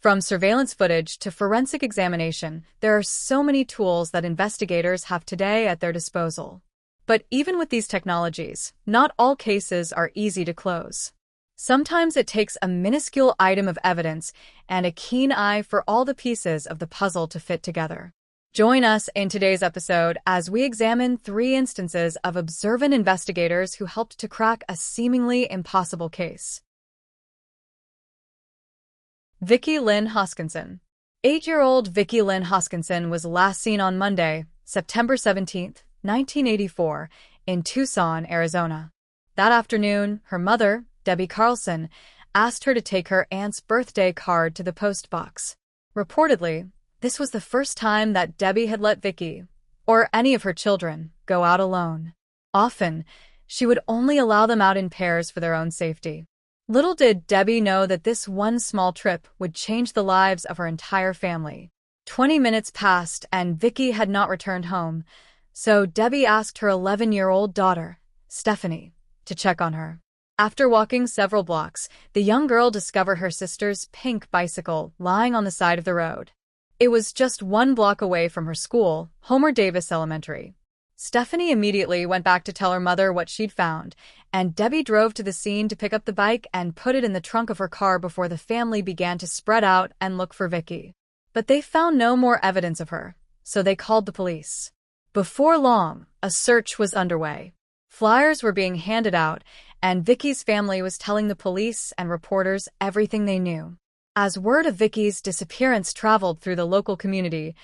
From surveillance footage to forensic examination, there are so many tools that investigators have today at their disposal. But even with these technologies, not all cases are easy to close. Sometimes it takes a minuscule item of evidence and a keen eye for all the pieces of the puzzle to fit together. Join us in today's episode as we examine 3 instances of observant investigators who helped to crack a seemingly impossible case. Vicki Lynn Hoskinson. 8-year-old Vicki Lynn Hoskinson was last seen on Monday, September 17, 1984, in Tucson, Arizona. That afternoon, her mother, Debbie Carlson, asked her to take her aunt's birthday card to the post box. Reportedly, this was the first time that Debbie had let Vicki, or any of her children, go out alone. Often, she would only allow them out in pairs for their own safety. Little did Debbie know that this one small trip would change the lives of her entire family. 20 minutes passed and Vicki had not returned home, so Debbie asked her 11-year-old daughter, Stephanie, to check on her. After walking several blocks, the young girl discovered her sister's pink bicycle lying on the side of the road. It was just 1 block away from her school, Homer Davis Elementary. Stephanie immediately went back to tell her mother what she'd found, and Debbie drove to the scene to pick up the bike and put it in the trunk of her car before the family began to spread out and look for Vicki. But they found no more evidence of her, so they called the police. Before long, a search was underway. Flyers were being handed out, and Vicki's family was telling the police and reporters everything they knew. As word of Vicki's disappearance traveled through the local community,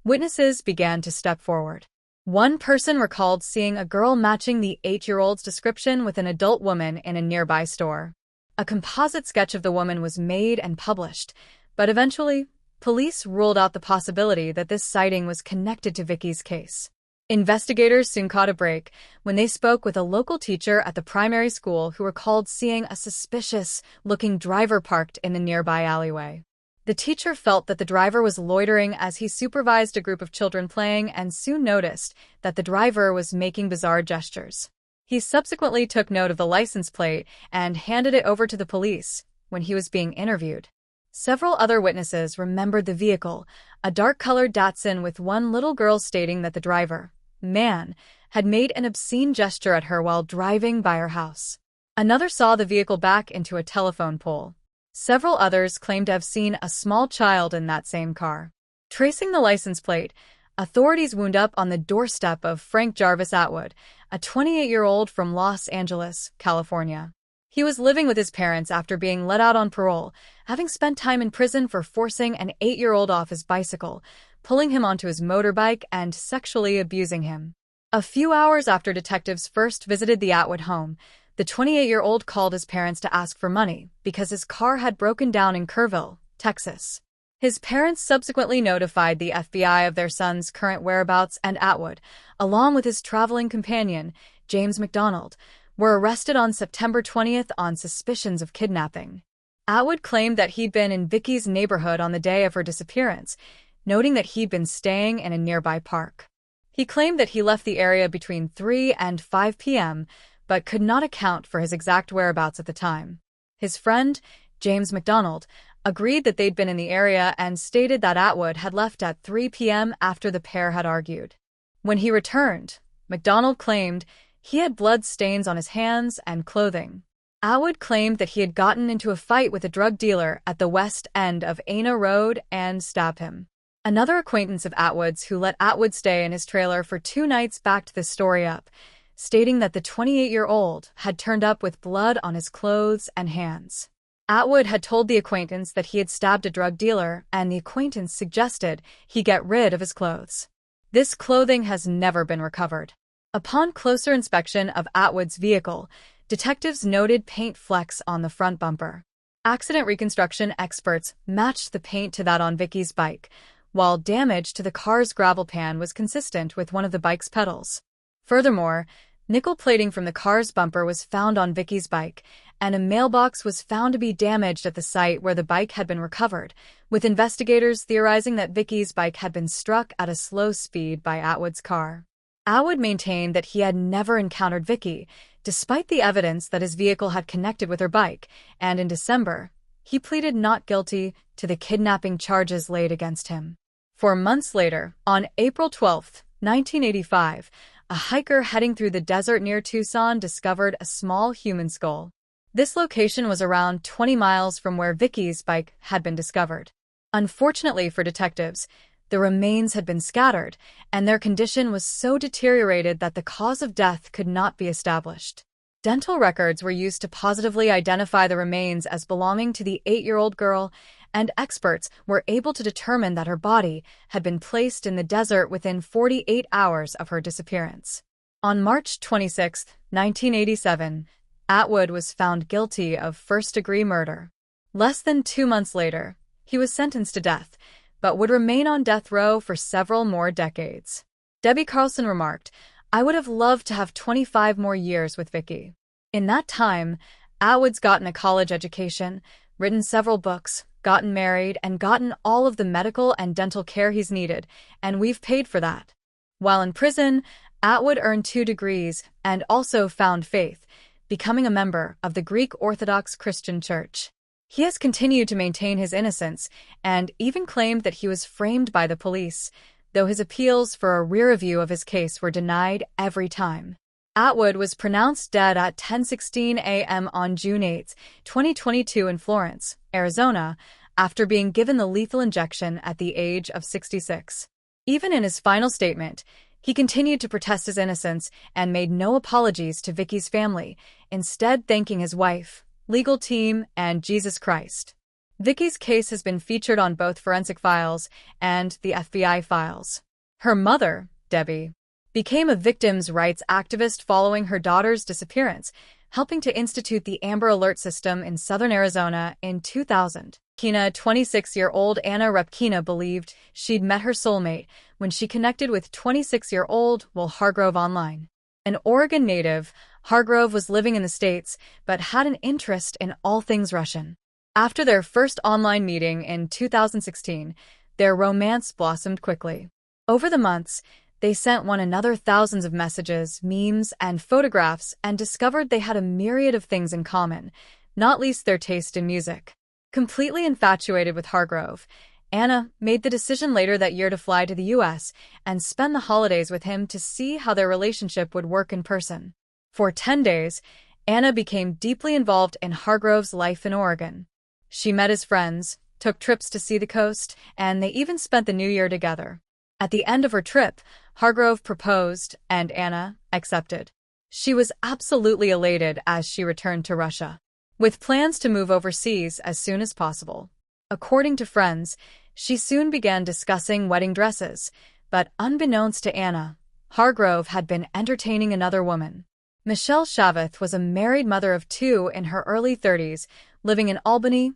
witnesses began to step forward. One person recalled seeing a girl matching the 8-year-old's description with an adult woman in a nearby store. A composite sketch of the woman was made and published, but eventually, police ruled out the possibility that this sighting was connected to Vicki's case. Investigators soon caught a break when they spoke with a local teacher at the primary school who recalled seeing a suspicious-looking driver parked in the nearby alleyway. The teacher felt that the driver was loitering as he supervised a group of children playing and soon noticed that the driver was making bizarre gestures. He subsequently took note of the license plate and handed it over to the police when he was being interviewed. Several other witnesses remembered the vehicle, a dark-colored Datsun, with one little girl stating that the driver, man, had made an obscene gesture at her while driving by her house. Another saw the vehicle back into a telephone pole. Several others claimed to have seen a small child in that same car. Tracing the license plate, authorities wound up on the doorstep of Frank Jarvis Atwood, a 28-year-old from Los Angeles, California. He was living with his parents after being let out on parole, having spent time in prison for forcing an 8-year-old off his bicycle, pulling him onto his motorbike, and sexually abusing him. A few hours after detectives first visited the Atwood home, the 28-year-old called his parents to ask for money because his car had broken down in Kerrville, Texas. His parents subsequently notified the FBI of their son's current whereabouts, and Atwood, along with his traveling companion, James McDonald, were arrested on September 20th on suspicions of kidnapping. Atwood claimed that he'd been in Vicki's neighborhood on the day of her disappearance, noting that he'd been staying in a nearby park. He claimed that he left the area between 3 and 5 p.m., but could not account for his exact whereabouts at the time. His friend, James McDonald, agreed that they'd been in the area and stated that Atwood had left at 3 p.m. after the pair had argued. When he returned, McDonald claimed he had blood stains on his hands and clothing. Atwood claimed that he had gotten into a fight with a drug dealer at the west end of Ana Road and stabbed him. Another acquaintance of Atwood's who let Atwood stay in his trailer for 2 nights backed this story up, stating that the 28-year-old had turned up with blood on his clothes and hands. Atwood had told the acquaintance that he had stabbed a drug dealer, and the acquaintance suggested he get rid of his clothes. This clothing has never been recovered. Upon closer inspection of Atwood's vehicle, detectives noted paint flecks on the front bumper. Accident reconstruction experts matched the paint to that on Vicki's bike, while damage to the car's gravel pan was consistent with one of the bike's pedals. Furthermore, nickel plating from the car's bumper was found on Vicki's bike, and a mailbox was found to be damaged at the site where the bike had been recovered, with investigators theorizing that Vicki's bike had been struck at a slow speed by Atwood's car. Atwood maintained that he had never encountered Vicki, despite the evidence that his vehicle had connected with her bike, and in December, he pleaded not guilty to the kidnapping charges laid against him. 4 months later, on April 12, 1985, a hiker heading through the desert near Tucson discovered a small human skull. This location was around 20 miles from where Vicky's bike had been discovered. Unfortunately for detectives, the remains had been scattered, and their condition was so deteriorated that the cause of death could not be established. Dental records were used to positively identify the remains as belonging to the 8-year-old girl, and experts were able to determine that her body had been placed in the desert within 48 hours of her disappearance. On March 26, 1987, Atwood was found guilty of first-degree murder. Less than 2 months later, he was sentenced to death, but would remain on death row for several more decades. Debbie Carlson remarked, "I would have loved to have 25 more years with Vicky. In that time, Atwood's gotten a college education, written several books, gotten married, and gotten all of the medical and dental care he's needed, and we've paid for that." While in prison, Atwood earned 2 degrees and also found faith, becoming a member of the Greek Orthodox Christian Church. He has continued to maintain his innocence and even claimed that he was framed by the police, though his appeals for a re-review of his case were denied every time. Atwood was pronounced dead at 10:16 a.m. on June 8, 2022 in Florence, Arizona, after being given the lethal injection at the age of 66. Even in his final statement, he continued to protest his innocence and made no apologies to Vicky's family, instead thanking his wife, legal team, and Jesus Christ. Vicky's case has been featured on both Forensic Files and the FBI Files. Her mother, Debbie, became a victims' rights activist following her daughter's disappearance, helping to institute the Amber Alert system in southern Arizona in 2000. 26-year-old Anna Repkina believed she'd met her soulmate when she connected with 26-year-old Will Hargrove online. An Oregon native, Hargrove was living in the States but had an interest in all things Russian. After their first online meeting in 2016, their romance blossomed quickly. Over the months, they sent one another thousands of messages, memes, and photographs and discovered they had a myriad of things in common, not least their taste in music. Completely infatuated with Hargrove, Anna made the decision later that year to fly to the U.S. and spend the holidays with him to see how their relationship would work in person. For 10 days, Anna became deeply involved in Hargrove's life in Oregon. She met his friends, took trips to see the coast, and they even spent the New Year together. At the end of her trip, Hargrove proposed, and Anna accepted. She was absolutely elated as she returned to Russia, with plans to move overseas as soon as possible. According to friends, she soon began discussing wedding dresses, but unbeknownst to Anna, Hargrove had been entertaining another woman. Michelle Shaveth was a married mother of 2 in her early 30s, living in Albany,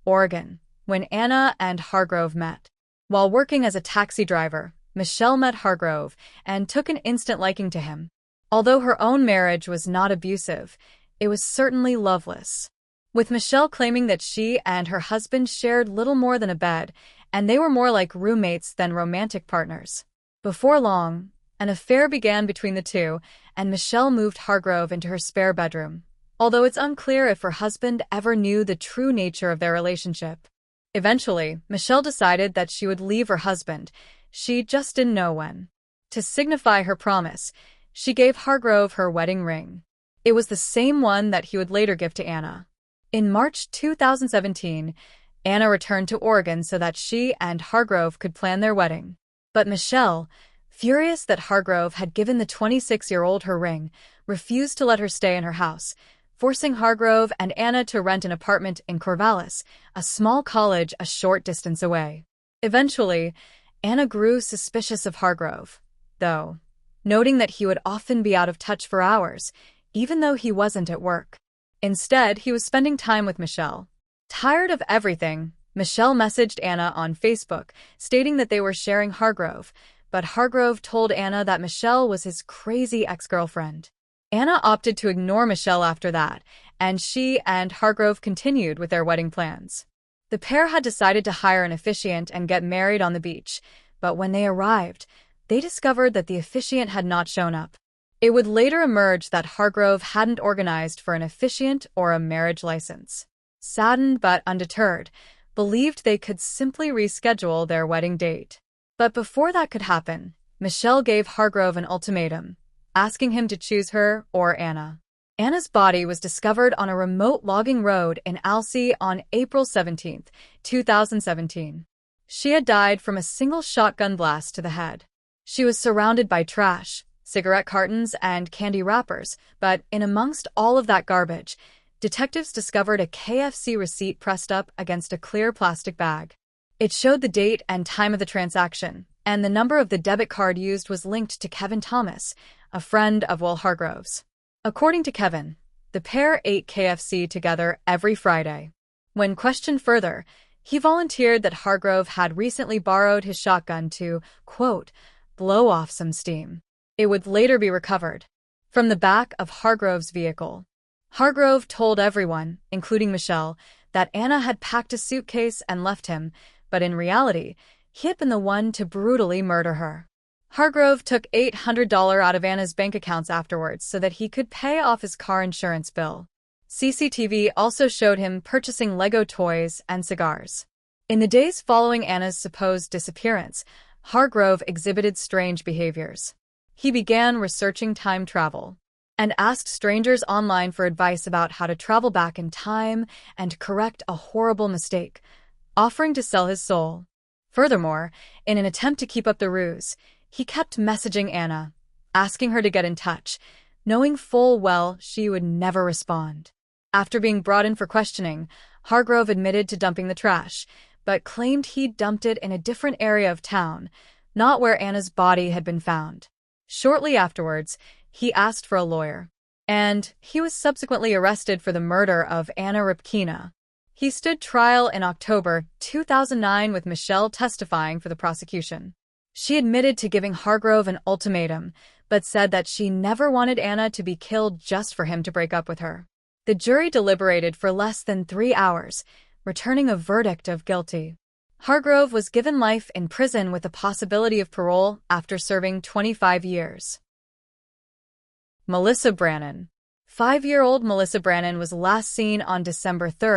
Oregon, when Anna and Hargrove met. While working as a taxi driver, Michelle met Hargrove and took an instant liking to him. Although her own marriage was not abusive, it was certainly loveless, with Michelle claiming that she and her husband shared little more than a bed, and they were more like roommates than romantic partners. Before long, an affair began between the two, and Michelle moved Hargrove into her spare bedroom, although it's unclear if her husband ever knew the true nature of their relationship. Eventually, Michelle decided that she would leave her husband. She just didn't know when. To signify her promise, she gave Hargrove her wedding ring. It was the same one that he would later give to Anna. In March 2017, Anna returned to Oregon so that she and Hargrove could plan their wedding. But Michelle, furious that Hargrove had given the 26-year-old her ring, refused to let her stay in her house, forcing Hargrove and Anna to rent an apartment in Corvallis, a small college a short distance away. Eventually, Anna grew suspicious of Hargrove, though, noting that he would often be out of touch for hours, even though he wasn't at work. Instead, he was spending time with Michelle. Tired of everything, Michelle messaged Anna on Facebook, stating that they were sharing Hargrove, but Hargrove told Anna that Michelle was his crazy ex-girlfriend. Anna opted to ignore Michelle after that, and she and Hargrove continued with their wedding plans. The pair had decided to hire an officiant and get married on the beach, but when they arrived, they discovered that the officiant had not shown up. It would later emerge that Hargrove hadn't organized for an officiant or a marriage license. saddened but undeterred, believed they could simply reschedule their wedding date. But before that could happen, Michelle gave Hargrove an ultimatum, asking him to choose her or Anna. Anna's body was discovered on a remote logging road in Alsea on April 17, 2017. She had died from a single shotgun blast to the head. She was surrounded by trash, cigarette cartons, and candy wrappers, but in amongst all of that garbage, detectives discovered a KFC receipt pressed up against a clear plastic bag. It showed the date and time of the transaction, and the number of the debit card used was linked to Kevin Thomas, a friend of Will Hargrove's. According to Kevin, the pair ate KFC together every Friday. When questioned further, he volunteered that Hargrove had recently borrowed his shotgun to, quote, blow off some steam. It would later be recovered from the back of Hargrove's vehicle. Hargrove told everyone, including Michelle, that Anna had packed a suitcase and left him, but in reality, he had been the one to brutally murder her. Hargrove took $800 out of Anna's bank accounts afterwards so that he could pay off his car insurance bill. CCTV also showed him purchasing Lego toys and cigars. In the days following Anna's supposed disappearance, Hargrove exhibited strange behaviors. He began researching time travel and asked strangers online for advice about how to travel back in time and correct a horrible mistake, offering to sell his soul. Furthermore, in an attempt to keep up the ruse, he kept messaging Anna, asking her to get in touch, knowing full well she would never respond. After being brought in for questioning, Hargrove admitted to dumping the trash, but claimed he'd dumped it in a different area of town, not where Anna's body had been found. Shortly afterwards, he asked for a lawyer, and he was subsequently arrested for the murder of Anna Rybkina. He stood trial in October 2009 with Michelle testifying for the prosecution. She admitted to giving Hargrove an ultimatum, but said that she never wanted Anna to be killed just for him to break up with her. The jury deliberated for less than 3 hours, returning a verdict of guilty. Hargrove was given life in prison with the possibility of parole after serving 25 years. Melissa Brannon. 5-year-old Melissa Brannon was last seen on December 3,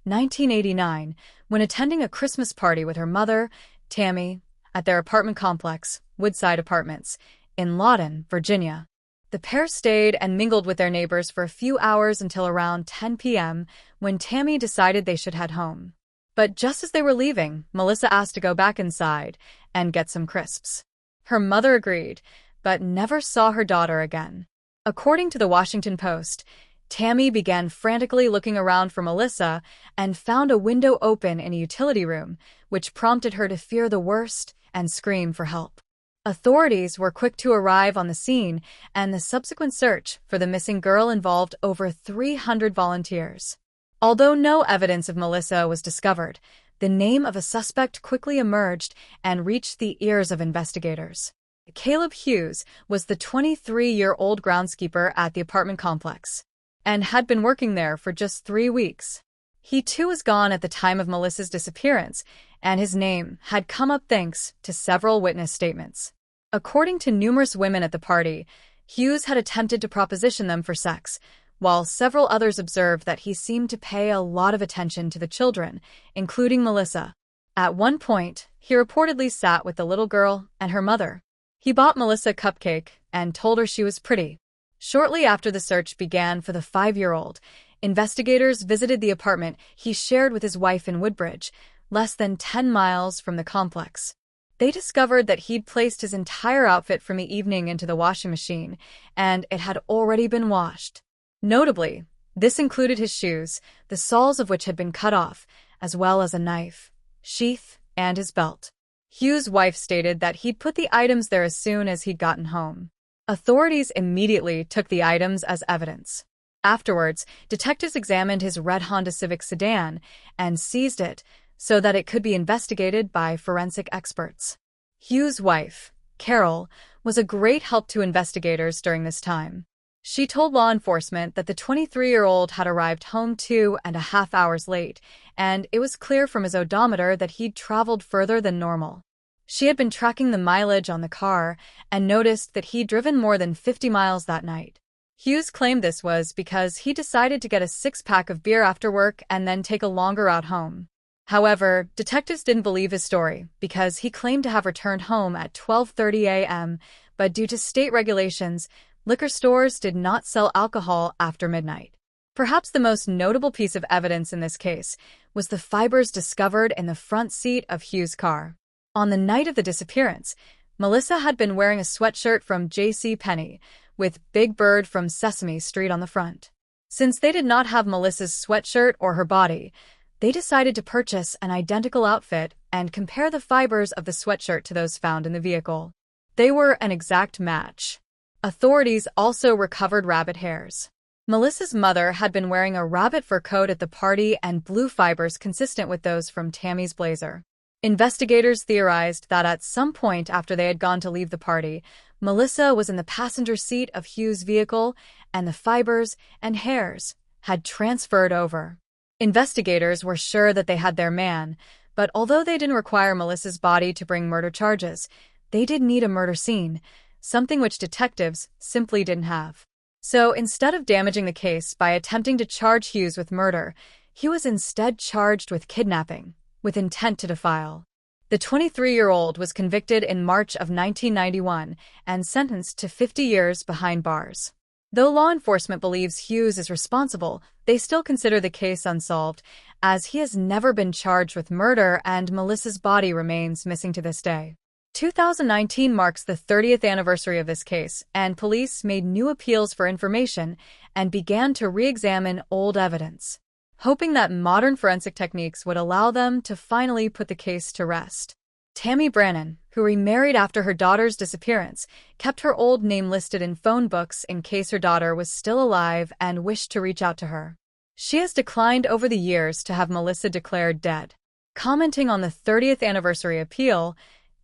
1989, when attending a Christmas party with her mother, Tammy, at their apartment complex, Woodside Apartments, in Lawton, Virginia. The pair stayed and mingled with their neighbors for a few hours until around 10 p.m., when Tammy decided they should head home. But just as they were leaving, Melissa asked to go back inside and get some crisps. Her mother agreed, but never saw her daughter again. According to the Washington Post, Tammy began frantically looking around for Melissa and found a window open in a utility room, which prompted her to fear the worst and scream for help. Authorities were quick to arrive on the scene, and the subsequent search for the missing girl involved over 300 volunteers. Although no evidence of Melissa was discovered, the name of a suspect quickly emerged and reached the ears of investigators. Caleb Hughes was the 23-year-old groundskeeper at the apartment complex and had been working there for just 3 weeks. He too was gone at the time of Melissa's disappearance, and his name had come up thanks to several witness statements. According to numerous women at the party, Hughes had attempted to proposition them for sex, while several others observed that he seemed to pay a lot of attention to the children, including Melissa. At one point, he reportedly sat with the little girl and her mother. He bought Melissa a cupcake and told her she was pretty. Shortly after the search began for the 5-year-old, investigators visited the apartment he shared with his wife in Woodbridge, less than 10 miles from the complex. They discovered that he'd placed his entire outfit from the evening into the washing machine, and it had already been washed. Notably, this included his shoes, the soles of which had been cut off, as well as a knife, sheath, and his belt. Hughes' wife stated that he'd put the items there as soon as he'd gotten home. Authorities immediately took the items as evidence. Afterwards, detectives examined his red Honda Civic sedan and seized it so that it could be investigated by forensic experts. Hughes' wife, Carol, was a great help to investigators during this time. She told law enforcement that the 23-year-old had arrived home 2.5 hours late, and it was clear from his odometer that he'd traveled further than normal. She had been tracking the mileage on the car and noticed that he'd driven more than 50 miles that night. Hughes claimed this was because he decided to get a six-pack of beer after work and then take a longer route home. However, detectives didn't believe his story because he claimed to have returned home at 12:30 a.m., but due to state regulations, liquor stores did not sell alcohol after midnight. Perhaps the most notable piece of evidence in this case was the fibers discovered in the front seat of Hughes' car. On the night of the disappearance, Melissa had been wearing a sweatshirt from J.C. Penney, with Big Bird from Sesame Street on the front. Since they did not have Melissa's sweatshirt or her body, they decided to purchase an identical outfit and compare the fibers of the sweatshirt to those found in the vehicle. They were an exact match. Authorities also recovered rabbit hairs. Melissa's mother had been wearing a rabbit fur coat at the party and blue fibers consistent with those from Tammy's blazer. Investigators theorized that at some point after they had gone to leave the party, Melissa was in the passenger seat of Hughes' vehicle and the fibers and hairs had transferred over. Investigators were sure that they had their man, but although they didn't require Melissa's body to bring murder charges, they did need a murder scene, something which detectives simply didn't have. So instead of damaging the case by attempting to charge Hughes with murder, he was instead charged with kidnapping, with intent to defile. The 23-year-old was convicted in March of 1991 and sentenced to 50 years behind bars. Though law enforcement believes Hughes is responsible, they still consider the case unsolved, as he has never been charged with murder and Melissa's body remains missing to this day. 2019 marks the 30th anniversary of this case, and police made new appeals for information and began to re-examine old evidence, hoping that modern forensic techniques would allow them to finally put the case to rest. Tammy Brannan, who remarried after her daughter's disappearance, kept her old name listed in phone books in case her daughter was still alive and wished to reach out to her. She has declined over the years to have Melissa declared dead. Commenting on the 30th anniversary appeal,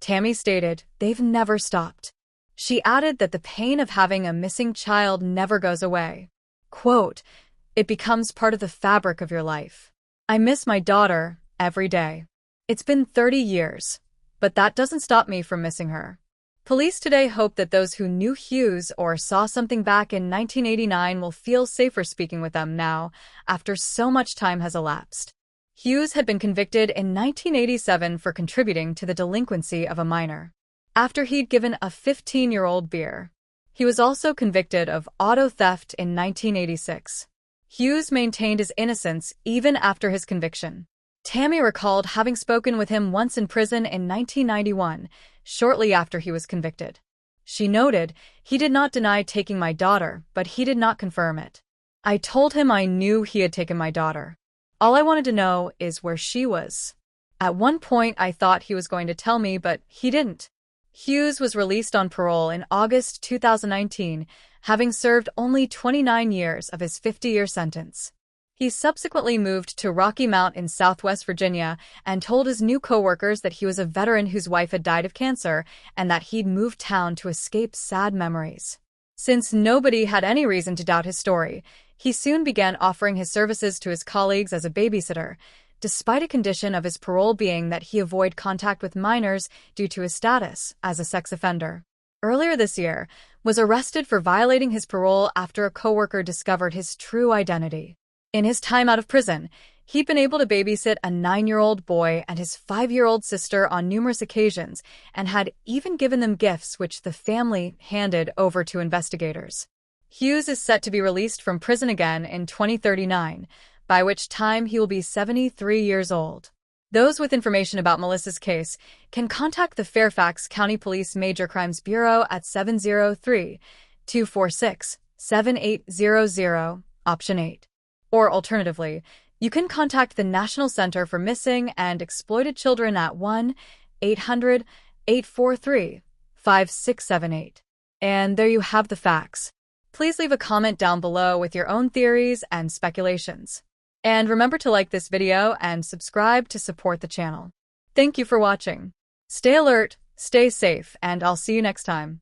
Tammy stated, "They've never stopped." She added that the pain of having a missing child never goes away. Quote, "It becomes part of the fabric of your life. I miss my daughter every day. It's been 30 years, but that doesn't stop me from missing her." Police today hope that those who knew Hughes or saw something back in 1989 will feel safer speaking with them now, after so much time has elapsed. Hughes had been convicted in 1987 for contributing to the delinquency of a minor, after he'd given a 15-year-old beer. He was also convicted of auto theft in 1986. Hughes maintained his innocence even after his conviction. Tammy recalled having spoken with him once in prison in 1991, shortly after he was convicted. She noted, "He did not deny taking my daughter, but he did not confirm it. I told him I knew he had taken my daughter. All I wanted to know is where she was. At one point I thought he was going to tell me, but he didn't." Hughes was released on parole in August 2019, having served only 29 years of his 50-year sentence. He subsequently moved to Rocky Mount in Southwest Virginia and told his new co-workers that he was a veteran whose wife had died of cancer and that he'd moved town to escape sad memories. Since nobody had any reason to doubt his story, he soon began offering his services to his colleagues as a babysitter, despite a condition of his parole being that he avoid contact with minors due to his status as a sex offender. Earlier this year, was arrested for violating his parole after a coworker discovered his true identity. In his time out of prison, he'd been able to babysit a 9-year-old boy and his 5-year-old sister on numerous occasions and had even given them gifts which the family handed over to investigators. Hughes is set to be released from prison again in 2039, by which time he will be 73 years old. Those with information about Melissa's case can contact the Fairfax County Police Major Crimes Bureau at 703-246-7800, option 8. Or alternatively, you can contact the National Center for Missing and Exploited Children at 1-800-843-5678. And there you have the facts. Please leave a comment down below with your own theories and speculations. And remember to like this video and subscribe to support the channel. Thank you for watching. Stay alert, stay safe, and I'll see you next time.